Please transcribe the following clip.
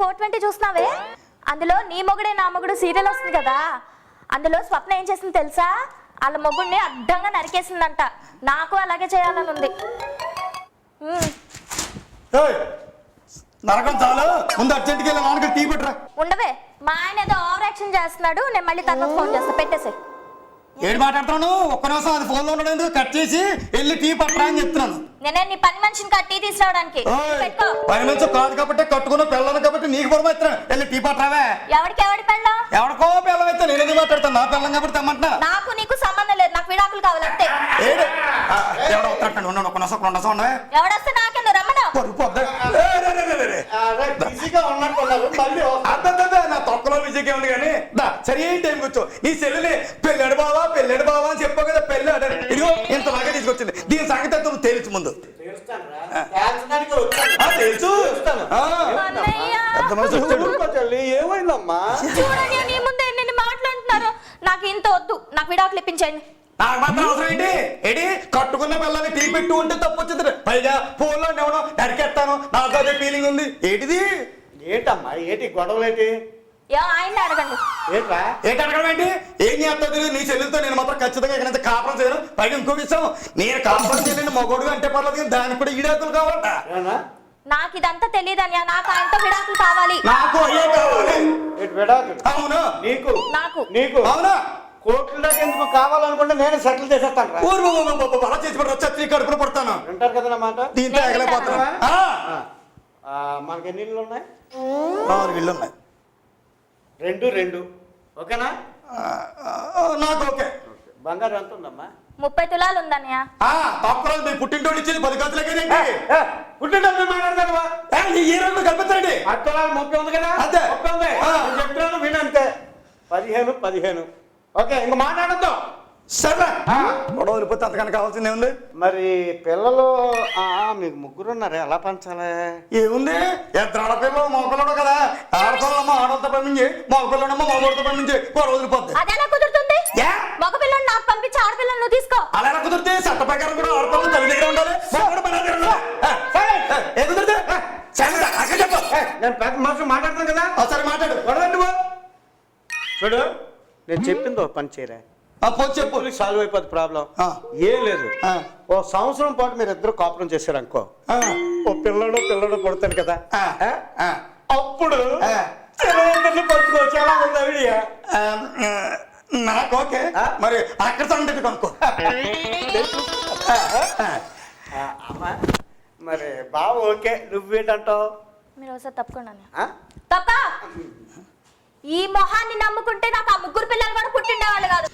420 చూస్తున్నావే? అందులో నీ మొగుడే నా మొగుడు సీరియల్ వస్తుంది కదా, అందులో స్వప్న ఏం చేసింది తెలుసా? వాళ్ళ మొగుడిని అడ్డంగా నరికేసిందంట. నాకు అలాగే చేయాలని ఉంది. నరకం చాలా ముందు అర్జెంట్కి వెళ్ళి నాన్నకి టీ పెట్టరా. ఉండవే, మా ఆయన ఏదో ఓవర్ యాక్షన్ చేస్తున్నాడు, నేను మళ్ళీ తర్వాత ఫోన్ చేస్తా, పెట్టేసే. ఏడు మాట్లాడుతున్నాను? ఒక్క నిమిషం అది ఫోన్లో ఉండడం కట్ చేసి వెళ్ళి టీ పట్టరా అని చెప్తున్నాను. నేనే నీ పని మనిషిని టీ తీసుకురావడానికి. పని మనిషి కాదు కాబట్టి కట్టుకున్న పిల్లలు కాబట్టి నీకు పొరమ ఎత్తున్నా. వెళ్ళి టీ పట్టరావే. ఎవరికి ఎవడి పెళ్ళం? ఎవరికో పిల్లం అయితే నేను ఎందుకు మాట్లాడతాను? నా పిల్లం కాబట్టి తెమ్మంటున్నా. నాకు నీకు సంబంధం లేదు, నాకు విడాకులు కావాలంటే. ఎవడో వస్తాడు, ఉండండి ఒక్క నిమిషం, 2 నిమిషం ఉండవే. ఎవడొస్తే నాకెందుకు రమ్మను. నా తొక్కలో విజయకే ఉంది కానీ సరే ఏం టైం కూర్చో. నీ చెల్లెని పెళ్ళాడు బావా పెళ్ళాడు బావా అని చెప్పావు కదా, పెళ్ళాడు. ఇదిగో ఇంత బాగా తీసుకొచ్చింది. దీని సంగతి నువ్వు తెలుసు ముందు. తెలుసు ఏమైందమ్మా? చూడండి, నీ ముందే ఎన్ని మాట్లాడుతున్నారు. నాకు ఇంత వద్దు, నాకు విడాకులు ఇప్పించండి. నాకు మాత్రం అవసరం ఏంటి? ఏంటి కట్టుకున్న పిల్లల్ని టీ పెట్టు ఉంటే తప్పు వచ్చింది. పైగా ఫోన్లో నేను నరికేస్తాను, నాకు అదే ఫీలింగ్ ఉంది. ఏంటిది? ఏంటమ్మా ఏంటి గొడవలేంటి? ఆయన అడగండి. ఏంటి అడగడం ఏంటి? ఏం చేస్తావు? నీ చెల్లెలతో నేను మాత్రం ఖచ్చితంగా ఇక్కడ కాపురం చేయను. పైగా ఇంకో విషయం, నేను కాపురం చేయలేని మగోడు అంటే పర్లేదు కానీ దానికి కూడా ఈడాకులు కావాలట. నాకు ఇదంతా తెలియదన్యా, నాకు ఆయనతో విడాకులు కావాలి. నాకు అయ్యే కావాలి. అవును నీకు నాకు నీకు అవునా? కోట్ల దాకా ఎందుకు కావాలనుకుంటే నేను సెటిల్ చేసేస్తాను. అలా చేసి వచ్చి కడుపులో పడతాను. వింటారు కదా నా మాట? దీంతో ఎగలేకపోతున్నా. మనకి ఎన్ని ఇళ్ళు ఉన్నాయి? 4 ఇళ్ళు ఉన్నాయి. 2 ఓకేనా? నాకు ఓకే. బంగారం ఎంత ఉందమ్మా? 30 తులాలు ఉందన్నయ్య. తక్కువ మీ పుట్టింటోడు ఇచ్చింది 10 గదులకేనండి. పుట్టింటోడు మాట్లాడతావా? ఈ రోజు కల్పించండి. 10 తులాలు 30 ఉంది కదా? అంతే. 30 ఉంది. చెప్తున్నాను వినంతే. 15 ఓకే, ఇంక మాట్లాడద్దు. సరే గొడవ వెళ్ళిపోతే అంతకన్నా కావాల్సింది ఏముంది? మరి పిల్లలు మీకు 3 ఉన్నారే, ఎలా పంచాలి? ఏముంది? ఇద్దరు ఆడపిల్లలు మగపిల్లడు కదా. ఆడపిల్లమ్మ ఆడలతో పంపించి, మగపిల్లడమ్మ మగోడితో పంపించి గొడవ వదిలిపోద్ది. అదెలా కుదురుతుంది? మగపిల్లని నాకు పంపించి ఆడపిల్లని నువ్వు తీసుకో. అలా ఎలా కుదిరితే? చట్ట ప్రకారం కూడా ఆడపిల్లలు తల్లి దగ్గర ఉండాలి, మగోడు మన దగ్గర ఉండాలి. ఏ కుదిరితే? చెప్పు. నేను పెద్ద మనుషులు మాట్లాడుతాను కదా. సరే మాట్లాడు. గొడవ చూడు, నేను చెప్పింది ఒక పని చేయరా, చెప్పు. సాల్వ్ అయిపోద్ది ప్రాబ్లం. ఏం లేదు, ఓ సంవత్సరం పాటు మీరు ఇద్దరు కాపురం చేశారు అనుకో, ఓ పిల్లడు పుడతాడు కదా, అప్పుడు పంచుకోవచ్చు. ఎలా ఉంది ఐడియా? నాకు ఓకే. మరి అక్కడ సంగతి కనుక్కో. మరి బావ ఓకే, నువ్వేంటంటావు? మీరు ఒకసారి తప్పకుండా తప్ప. ఈ మొహాన్ని నమ్ముకుంటే నాకు ఆ 3 పిల్లలు కూడా పుట్టిండేవాళ్ళు కాదు.